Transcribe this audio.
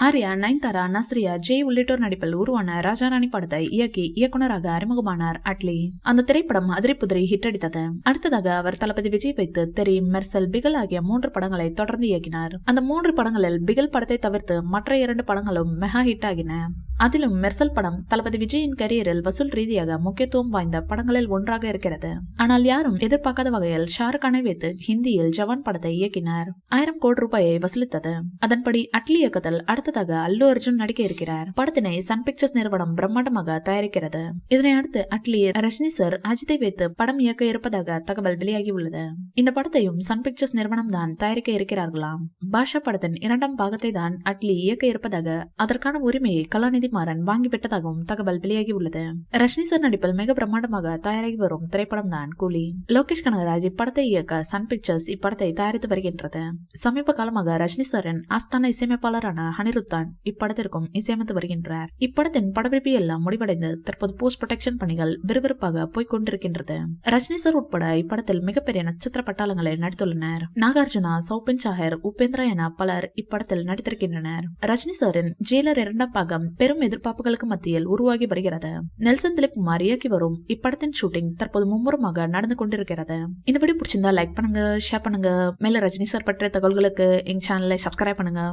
ஆர்யா, நயன்தாரா, நஸ்ரியா, ஜெய் உள்ளிட்டோர் நடிப்பில் உருவான ராஜாராணி படத்தை இயக்கி இயக்குனராக அறிமுகமானார் அட்லி. அந்த திரைப்படம் அதிரி புதிரி ஹிட் அடித்தது. அடுத்ததாக அவர் தளபதி விஜய் வைத்து தெரி, மெர்சல், பிகில் ஆகிய 3 படங்களை தொடர்ந்து இயக்கினார். அந்த 3 படங்களில் பிகில் படத்தை தவிர்த்து மற்ற 2 படங்களும் மெகா ஹிட் ஆகின. அதிலும் மெர்சல் படம் தளபதி விஜயின் கரியரில் வசூல் ரீதியாக முக்கியத்துவம் வாய்ந்த படங்களில் ஒன்றாக இருக்கிறது. ஆனால் யாரும் எதிர்பார்க்காத வகையில் ஷாருக் கானை வைத்து ஹிந்தியில் ஜவான் படத்தை இயக்கினார். 1000 கோடி ரூபாயை வசூலித்தது. அதன்படி அட்லி இயக்கத்தில் அடுத்ததாக அல்லு அர்ஜுன் நடிக்க இருக்கிறார். படத்தினை சன் பிக்சர்ஸ் நிறுவனம் பிரம்மாண்டமாக தயாரிக்கிறது. இதனை அடுத்து அட்லி, ரஜினி சார், அஜித்தை வைத்து படம் இயக்க இருப்பதாக தகவல் வெளியாகி உள்ளது. இந்த படத்தையும் சன் பிக்சர்ஸ் நிறுவனம் தான் தயாரிக்க இருக்கிறார்களாம். பாஷா படத்தின் 2ஆம் பாகத்தை தான் அட்லி இயக்க இருப்பதாக, அதற்கான உரிமையை கலாநிதி மாறன் வாங்கிவிட்டதாகவும் தகவல் வெளியாகி உள்ளது. ரஜினி சார் நடிப்பில் மிக பிரம்மாண்டமாக தயாராகி வரும் திரைப்படம் தான் கூலி. லோகேஷ் கனகராஜ் இப்படத்தை இயக்க சன் பிக்சர்ஸ் இப்படத்தை தயாரித்து வருகின்றது. சமீப காலமாக ரஜினி சாரின் ஆஸ்தான இசையமைப்பாளரான அனிருத்தான் இப்படத்திற்கும் இசையமைத்து வருகின்றார். இப்படத்தின் படப்பிடிப்பு எல்லாம் முடிவடைந்து தற்போது போஸ்ட் ப்ரொடக்ஷன் பணிகள் விறுவிறுப்பாக போய்கொண்டிருக்கின்றது. ரஜினி சார் உட்பட இப்படத்தில் மிகப்பெரிய நட்சத்திர பட்டாளங்களை நடித்துள்ளனர். நாகார்ஜுனா, சௌபின் சாஹர், உபேந்திரா என பலர் இப்படத்தில் நடித்திருக்கின்றனர். ரஜினி சாரின் ஜெயிலர் 2ஆம் பாகம் பெரும் எதிர்பார்ப்புகளுக்கு மத்தியில் உருவாகி வருகிறது. நெல்சன் திலீப்குமார் இயக்கி வரும் இப்படத்தின் ஷூட்டிங் தற்போது மும்முரமாக நடந்து கொண்டிருக்கிறது. இந்த வீடியோ பிடிச்சிருந்தா லைக் பண்ணுங்க, ஷேர் பண்ணுங்க. மேல ரஜினி சார் பற்றிய தகவல்களுக்கு எங்க சேனலை சப்ஸ்கிரைப் பண்ணுங்க.